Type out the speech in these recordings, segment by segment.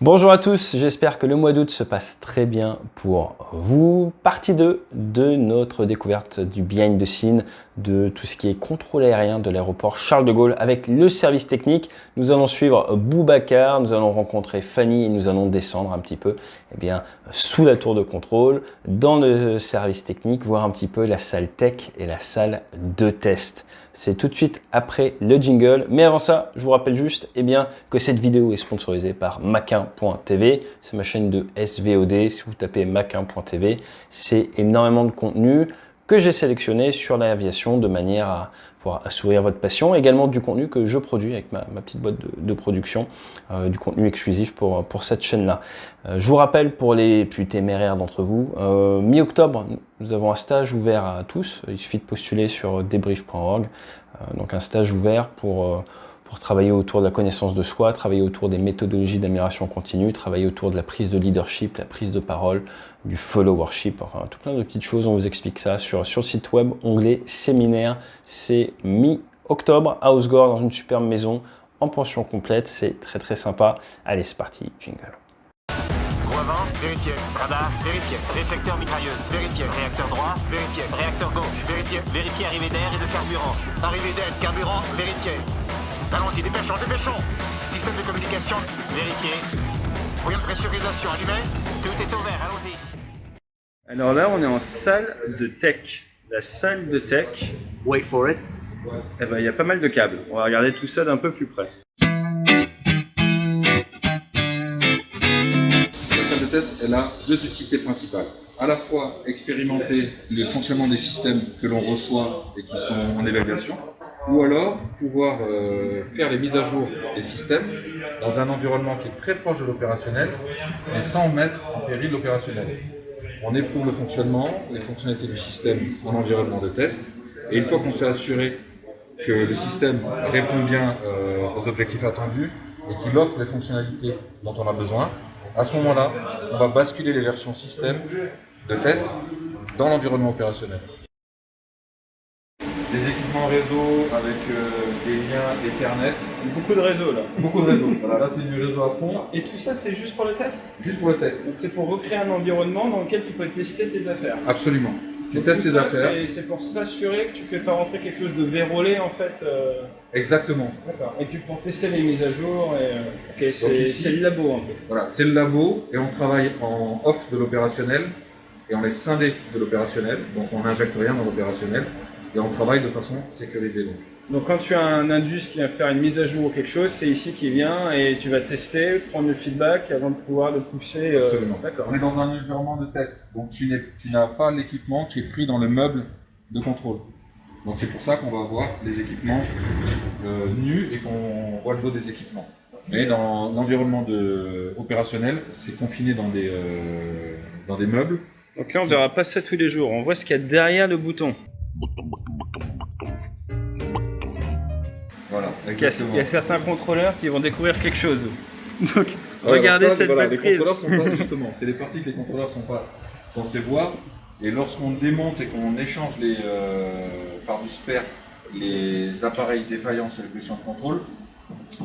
Bonjour à tous, j'espère que le mois d'août se passe très bien pour vous. Partie 2 de notre découverte du behind the scene, de tout ce qui est contrôle aérien de l'aéroport Charles de Gaulle avec le service technique. Nous allons suivre Boubacar, nous allons rencontrer Fanny et nous allons descendre un petit peu sous la tour de contrôle, dans le service technique, voir un petit peu la salle tech et la salle de test. C'est tout de suite après le jingle. Mais avant ça, je vous rappelle juste que cette vidéo est sponsorisée par Maquin.tv. C'est ma chaîne de SVOD. Si vous tapez Maquin.tv, c'est énormément de contenu que j'ai sélectionné sur l'aviation de manière à pouvoir assouvir votre passion. Également du contenu que je produis avec ma petite boîte de production, du contenu exclusif pour cette chaîne-là. Je vous rappelle pour les plus téméraires d'entre vous, mi-octobre, nous avons un stage ouvert à tous. Il suffit de postuler sur debrief.org. Donc un stage ouvert pour travailler autour de la connaissance de soi, travailler autour des méthodologies d'amélioration continue, travailler autour de la prise de leadership, la prise de parole, du followership, enfin tout plein de petites choses. On vous explique ça sur le site web, onglet séminaire. C'est mi-octobre à Osgore, dans une superbe maison, en pension complète. C'est très sympa. Allez, c'est parti, jingle. Roue avant, vérifié. Radar, vérifié. Réflecteur mitrailleuse, vérifié. Réacteur droit, vérifié. Réacteur gauche, vérifié. Vérifié arrivée d'air et de carburant. Arrivée d'air, carburant, vérifié. Allons-y, dépêchons. Système de communication, vérifié. Moyen de pressurisation allumé. Tout est ouvert, allons-y. Alors là, on est en salle de tech. La salle de tech. Wait for it. Il y a pas mal de câbles. On va regarder tout ça d'un peu plus près. La salle de test, elle a deux utilités principales. À la fois expérimenter le fonctionnement des systèmes que l'on reçoit et qui sont en évaluation, ou alors pouvoir faire les mises à jour des systèmes dans un environnement qui est très proche de l'opérationnel, mais sans mettre en péril l'opérationnel. On éprouve le fonctionnement, les fonctionnalités du système en environnement de test, et une fois qu'on s'est assuré que le système répond bien aux objectifs attendus et qu'il offre les fonctionnalités dont on a besoin, à ce moment-là, on va basculer les versions système de test dans l'environnement opérationnel. Des équipements réseau avec des liens Ethernet. Beaucoup de réseaux là. Beaucoup de réseaux. Voilà, là c'est du réseau à fond. Et tout ça, c'est juste pour le test? Juste pour le test. Donc c'est pour recréer un environnement dans lequel tu peux tester tes affaires. Absolument. Tu Donc testes tout tes ça, affaires. C'est pour s'assurer que tu fais pas rentrer quelque chose de vérolé en fait. Exactement. D'accord. Et pour tester les mises à jour. Ok, ici- c'est le labo un peu. Voilà, c'est le labo et on travaille en off de l'opérationnel et on est scindé de l'opérationnel. Donc on n'injecte rien dans l'opérationnel et on travaille de façon sécurisée. Donc quand tu as un indus qui vient faire une mise à jour ou quelque chose, c'est ici qu'il vient et tu vas tester, prendre le feedback avant de pouvoir le pousser. Absolument. D'accord. On est dans un environnement de test, donc tu n'as pas l'équipement qui est pris dans le meuble de contrôle. Donc c'est pour ça qu'on va voir les équipements nus et qu'on voit le dos des équipements. Mais dans l'environnement opérationnel, c'est confiné dans des meubles. Donc là on verra pas ça tous les jours, on voit ce qu'il y a derrière le bouton. Voilà, Il y exactement. a certains contrôleurs qui vont découvrir quelque chose. Donc Ouais, regardez alors ça, cette voilà, belle les prise. contrôleurs sont pas justement, c'est les parties que les contrôleurs sont pas censés voir. Et lorsqu'on démonte et qu'on échange par du spare les appareils défaillants sur les positions de contrôle,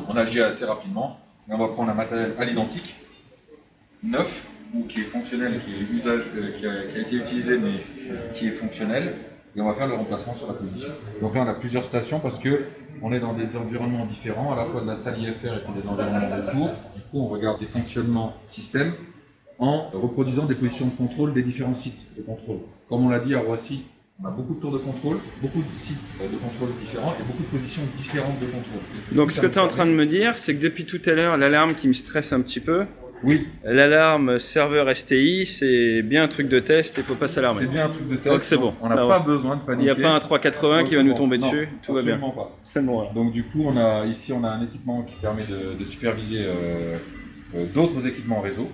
on agit assez rapidement. Et on va prendre un matériel à l'identique, neuf ou qui est fonctionnel, qui a été utilisé mais qui est fonctionnel, et on va faire le remplacement sur la position. Donc là on a plusieurs stations parce que on est dans des environnements différents, à la fois de la salle IFR et puis des environnements autour. Du coup, on regarde des fonctionnements système en reproduisant des positions de contrôle des différents sites de contrôle. Comme on l'a dit à Roissy, on a beaucoup de tours de contrôle, beaucoup de sites de contrôle différents et beaucoup de positions différentes de contrôle. Donc ce que tu es en train de me dire, c'est que depuis tout à l'heure, l'alarme qui me stresse un petit peu, Oui, l'alarme serveur STI, c'est bien un truc de test et il faut pas s'alarmer. c'est bien un truc de test. Donc c'est bon. On n'a Là, pas ouais. besoin de Il paniquer. n'y a pas un 380 qui va nous tomber Non, dessus, tout va bien. absolument pas. C'est bon là. Donc du coup, on a un équipement qui permet de superviser d'autres équipements réseau.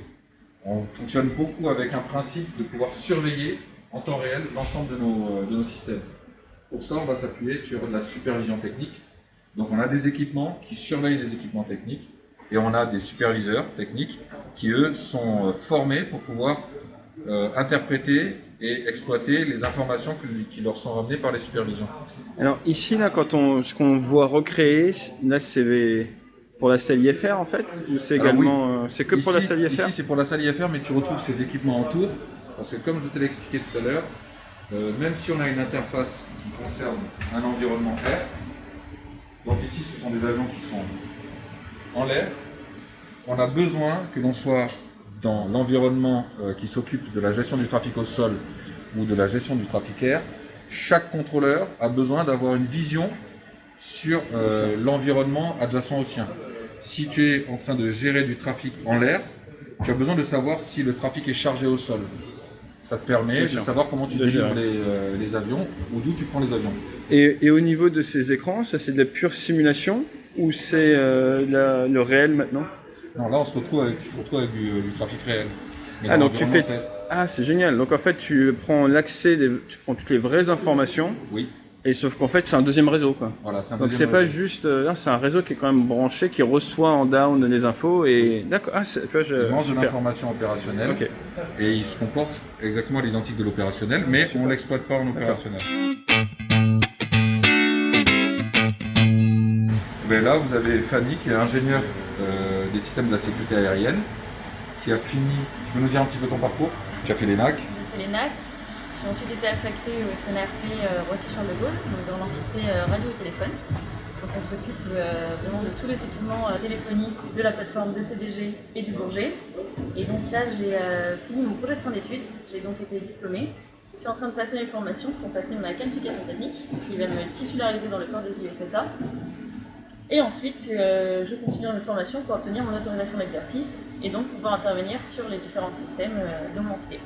On fonctionne beaucoup avec un principe de pouvoir surveiller en temps réel l'ensemble de nos systèmes. Pour ça, on va s'appuyer sur de la supervision technique. Donc on a des équipements qui surveillent des équipements techniques et on a des superviseurs techniques qui, eux, sont formés pour pouvoir interpréter et exploiter les informations qui leur sont ramenées par les supervisions. Alors ici, là, ce qu'on voit recréer, là c'est pour la salle IFR en fait? Ou c'est Alors, également. C'est que pour la Ici- salle IFR? Ici, c'est pour la salle IFR, mais tu retrouves ces équipements autour. Parce que comme je te l'ai expliqué tout à l'heure, même si on a une interface qui concerne un environnement air, donc ici, ce sont des avions qui sont en l'air, on a besoin que l'on soit dans l'environnement qui s'occupe de la gestion du trafic au sol ou de la gestion du trafic air. Chaque contrôleur a besoin d'avoir une vision sur l'environnement adjacent au sien. Si tu es en train de gérer du trafic en l'air, tu as besoin de savoir si le trafic est chargé au sol. Ça te permet de savoir comment tu délivres les avions ou d'où tu prends les avions. Et au niveau de ces écrans, ça c'est de la pure simulation ou c'est le réel maintenant? Non, là tu te retrouves avec du trafic réel. Mais Ah dans donc tu fais... l'environnement test. Ah c'est génial, donc en fait tu prends tu prends toutes les vraies informations, Oui, et sauf qu'en fait c'est un deuxième réseau quoi. voilà, c'est un Donc deuxième c'est pas réseau. juste, là, c'est un réseau qui est quand même branché, qui reçoit en down les infos et d'accord. Ah, tu vois, Il mange de super. l'information opérationnelle Ok. et il se comporte exactement à l'identique de l'opérationnel, mais on ne l'exploite pas en opérationnel. Ben là, vous avez Fanny qui est ingénieure des systèmes de la sécurité aérienne, qui a fini. Tu peux nous dire un petit peu ton parcours? Tu as fait l'ENAC. J'ai fait l'ENAC, j'ai ensuite été affectée au SNRP Roissy-Charles de Gaulle, donc dans l'entité radio et téléphone. Donc on s'occupe vraiment de tous les équipements téléphoniques de la plateforme de CDG et du Bourget. Et donc là j'ai fini mon projet de fin d'études, j'ai donc été diplômée. Je suis en train de passer mes formations pour passer ma qualification technique qui va me titulariser dans le corps des USSA. Et ensuite, je continue mes formations pour obtenir mon autorisation d'exercice et donc pouvoir intervenir sur les différents systèmes de mon entité.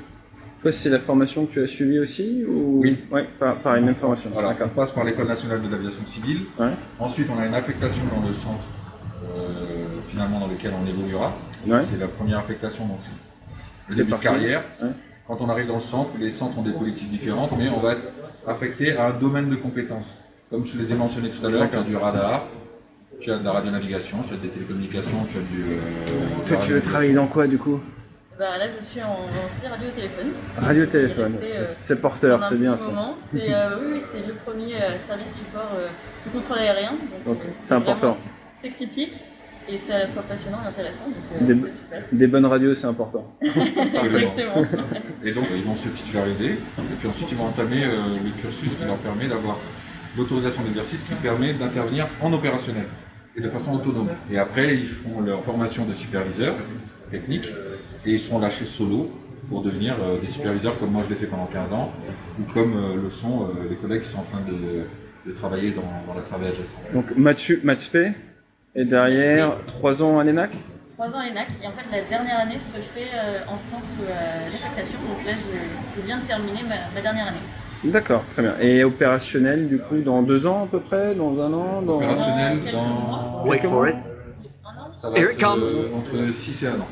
Toi, c'est la formation que tu as suivie aussi ou... Oui. Ouais, pareil, même formation. Voilà, on D'accord. passe par l'École nationale de l'aviation civile. Ouais. Ensuite, on a une affectation dans le centre, finalement, dans lequel on évoluera. Ouais. C'est la première affectation, donc c'est le C'est début de parti. carrière. Ouais. Quand on arrive dans le centre, les centres ont des politiques différentes, mais on va être affecté à un domaine de compétences. Comme je les ai mentionnés tout à l'heure, tu as du radar, tu as de la radionavigation, tu as des télécommunications, tu as du... Toi, tu veux travailler dans quoi du coup? Bah, là je suis en entité radio et téléphone. Radio-téléphone. Il est resté, C'est porteur, pendant c'est un bien petit ça. moment. C'est oui, c'est le premier service support du contrôle aérien. Donc, Ok, c'est important. vraiment- C'est critique et c'est à la fois passionnant et intéressant. Donc Des- c'est super. Des bonnes radios, c'est important. Absolument. Exactement. Et donc, ils vont se titulariser, et puis ensuite, ils vont entamer le cursus qui leur permet d'avoir l'autorisation d'exercice qui permet d'intervenir en opérationnel et de façon autonome. Et après, ils font leur formation de superviseur technique et ils seront lâchés solo pour devenir des superviseurs comme moi je l'ai fait pendant 15 ans ou comme le sont les collègues qui sont en train de travailler dans la travail adjacent. Donc Maths P, et derrière 3 ans à l'ENAC. 3 ans à l'ENAC et en fait la dernière année se fait en centre d'affectation. Donc là je viens de terminer ma dernière année. D'accord, très bien. Et opérationnel du coup dans 2 ans à peu près, dans 1 an, dans... Opérationnel quelques dans... mois. Wait for it. Un an. Ça va Here être it comes. entre 6 et 1 an.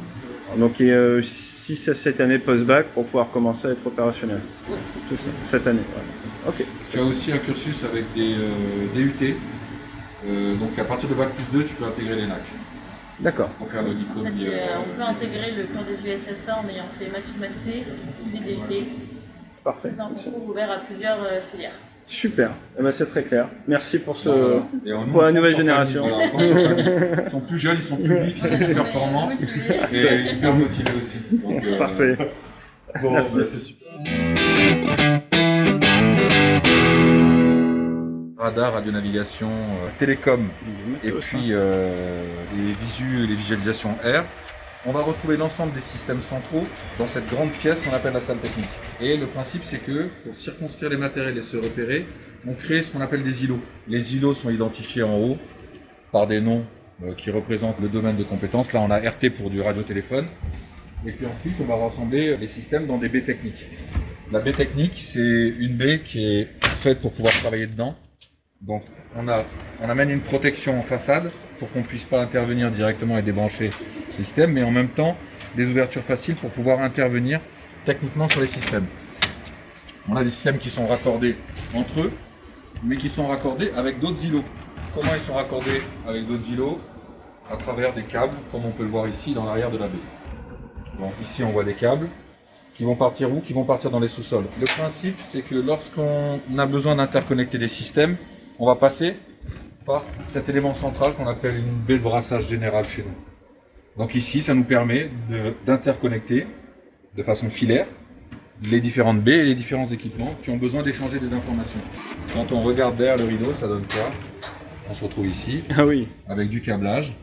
Donc 6 à 7 années post-bac pour pouvoir commencer à être opérationnel. Oui. C'est ça, 7 années. Ouais. Ok. Tu as aussi un cursus avec des DUT. Donc à partir de Bac plus 2, tu peux intégrer l'ENAC D'accord. pour faire le En diplôme. fait, on peut intégrer le corps des USSA en ayant fait Maths P ou des DUT. Parfait. C'est un concours ouvert à plusieurs filières. Super. Eh ben, c'est très clair. Merci pour ce... Voilà. Et on- pour la on nouvelle compte sur génération. Fanny. Voilà, on compte sur Fanny. Ils sont plus jeunes, ils sont plus vifs, ils sont plus performants Motivés. et hyper motivés aussi. Donc, Parfait. Bon, Merci. bah, c'est super. Radar, radionavigation, télécom et puis les visualisations air. On va retrouver l'ensemble des systèmes centraux dans cette grande pièce qu'on appelle la salle technique. Et le principe, c'est que pour circonscrire les matériels et se repérer, on crée ce qu'on appelle des îlots. Les îlots sont identifiés en haut par des noms qui représentent le domaine de compétences. Là, on a RT pour du radiotéléphone. Et puis ensuite, on va rassembler les systèmes dans des baies techniques. La baie technique, c'est une baie qui est faite pour pouvoir travailler dedans. Donc, on amène une protection en façade pour qu'on ne puisse pas intervenir directement et débrancher les systèmes, mais en même temps, des ouvertures faciles pour pouvoir intervenir techniquement sur les systèmes. On a des systèmes qui sont raccordés entre eux, mais qui sont raccordés avec d'autres îlots. Comment ils sont raccordés avec d'autres îlots? À travers des câbles, comme on peut le voir ici dans l'arrière de la baie. Donc ici, on voit des câbles qui vont partir où? Qui vont partir dans les sous-sols. Le principe, c'est que lorsqu'on a besoin d'interconnecter des systèmes, on va passer par cet élément central qu'on appelle une baie de brassage générale chez nous. Donc ici, ça nous permet d'interconnecter de façon filaire les différentes baies et les différents équipements qui ont besoin d'échanger des informations. Quand on regarde derrière le rideau, ça donne quoi? On se retrouve ici, Ah oui. avec du câblage.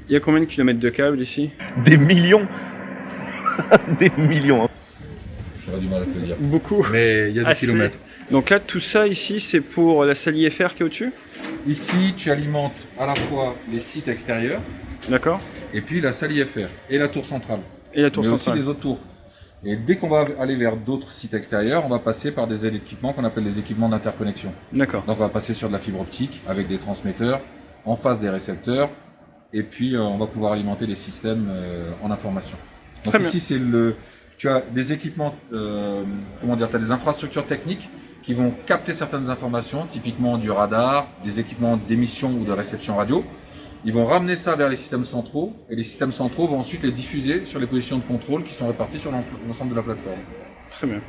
Il y a combien de kilomètres de câbles ici? Des millions. Des millions. J'aurais du mal à te le dire. Beaucoup. Mais il y a des Assez. kilomètres. Donc là, tout ça ici, c'est pour la salle IFR qui est au-dessus? Ici, tu alimentes à la fois les sites extérieurs D'accord. et puis la salle IFR et la tour centrale. Et la tour mais centrale. aussi les autres tours. Et dès qu'on va aller vers d'autres sites extérieurs, on va passer par des équipements qu'on appelle les équipements d'interconnexion. D'accord. Donc on va passer sur de la fibre optique avec des transmetteurs, en face des récepteurs, et puis on va pouvoir alimenter les systèmes en information. Donc Très bien. ici, tu as des équipements, comment dire, tu as des infrastructures techniques qui vont capter certaines informations, typiquement du radar, des équipements d'émission ou de réception radio. Ils vont ramener ça vers les systèmes centraux, et les systèmes centraux vont ensuite les diffuser sur les positions de contrôle qui sont réparties sur l'ensemble de la plateforme. Très bien.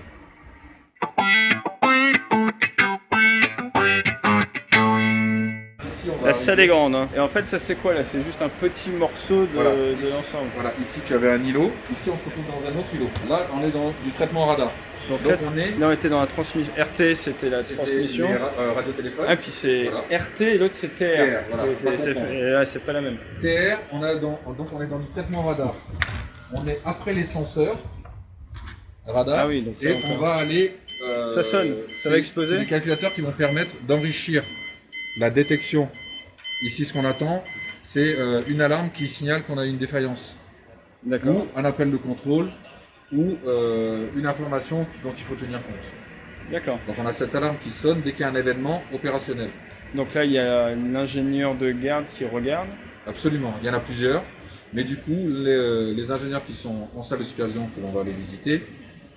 Ici, on va La salle est grande, hein. Et en fait, ça c'est quoi là? C'est juste un petit morceau de, Voilà, de ici, l'ensemble. voilà, ici tu avais un îlot, ici on se retrouve dans un autre îlot. Là, on est dans du traitement radar. Donc Donc là, on est là, on était dans la transmission. RT, c'était la transmission. radio-téléphone. Ah, puis c'est Voilà. RT et l'autre c'est TR. TR, voilà, pas confondre. C'est pas la même. TR, donc on est dans du traitement radar. On est après les senseurs radar. Ah oui, donc là, et on va aller. Ça sonne, ça va exploser. C'est des calculateurs qui vont permettre d'enrichir la détection. Ici, ce qu'on attend, c'est une alarme qui signale qu'on a une défaillance, D'accord. ou un appel de contrôle, ou une information dont il faut tenir compte. D'accord. Donc on a cette alarme qui sonne dès qu'il y a un événement opérationnel. Donc là, il y a l'ingénieur de garde qui regarde. Absolument, il y en a plusieurs. Mais du coup, les ingénieurs qui sont en salle de supervision, que l'on va aller visiter,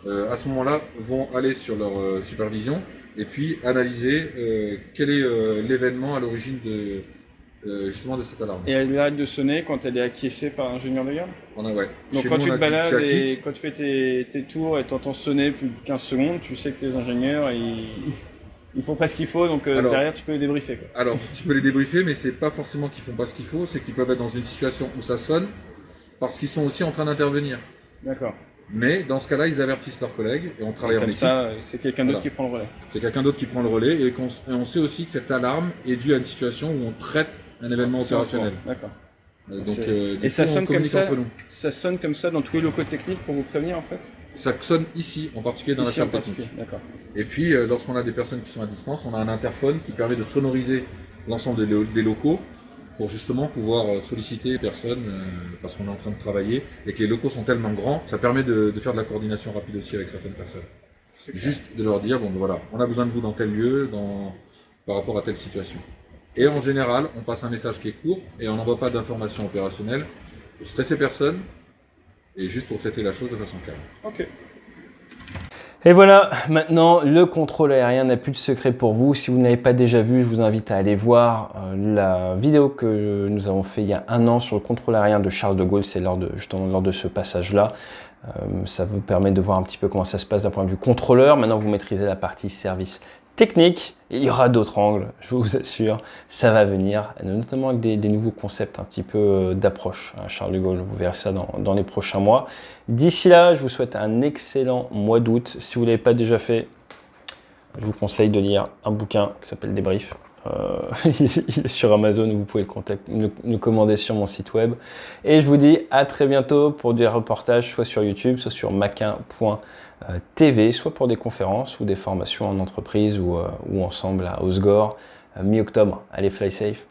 à ce moment-là, vont aller sur leur supervision et puis analyser quel est l'événement à l'origine justement de cette alarme. Et elle arrête de sonner quand elle est acquiescée par l'ingénieur de garde. Ouais. Donc Chez quand nous, tu on te a dit, balades acquittes. et quand tu fais tes tours et t'entends sonner plus de 15 secondes, tu sais que tes ingénieurs, ils font pas ce qu'il faut, donc Alors, derrière tu peux les débriefer, quoi. Alors, tu peux les débriefer, mais c'est pas forcément qu'ils font pas ce qu'il faut, c'est qu'ils peuvent être dans une situation où ça sonne, parce qu'ils sont aussi en train d'intervenir. D'accord. Mais dans ce cas-là, ils avertissent leurs collègues et on travaille en Comme équipe. ça, c'est quelqu'un d'autre Voilà. qui prend le relais. C'est quelqu'un d'autre qui prend le relais et on sait aussi que cette alarme est due à une situation où on traite un événement C'est en opérationnel. cours. D'accord. Donc, C'est- du Et ça coup, on sonne comme communique ça. entre nous. Ça sonne comme ça dans tous les locaux techniques pour vous prévenir en fait. Ça sonne ici, en particulier dans Ici la en salle technique. particulier. D'accord. Et puis, lorsqu'on a des personnes qui sont à distance, on a un interphone qui permet de sonoriser l'ensemble des locaux pour justement pouvoir solliciter les personnes parce qu'on est en train de travailler et que les locaux sont tellement grands, ça permet de faire de la coordination rapide aussi avec certaines personnes. Juste de leur dire, bon ben voilà, on a besoin de vous dans tel lieu, par rapport à telle situation. Et en général, on passe un message qui est court et on n'envoie pas d'informations opérationnelles pour stresser personne et juste pour traiter la chose de façon calme. Ok. Et voilà, maintenant le contrôle aérien n'a plus de secret pour vous. Si vous n'avez pas déjà vu, je vous invite à aller voir la vidéo que nous avons fait il y a un an sur le contrôle aérien de Charles de Gaulle. C'est justement lors de ce passage-là. Ça vous permet de voir un petit peu comment ça se passe d'un point de vue contrôleur. Maintenant, vous maîtrisez la partie service technique. Et il y aura d'autres angles, je vous assure. Ça va venir, notamment avec des nouveaux concepts un petit peu d'approche à Charles de Gaulle. Vous verrez ça dans les prochains mois. D'ici là, je vous souhaite un excellent mois d'août. Si vous ne l'avez pas déjà fait, je vous conseille de lire un bouquin qui s'appelle Débrief. Il est sur Amazon, vous pouvez le commander sur mon site web. Et je vous dis à très bientôt pour des reportages, soit sur YouTube, soit sur maquin.tv, soit pour des conférences ou des formations en entreprise ou ensemble à Osgore, mi-octobre. Allez, fly safe!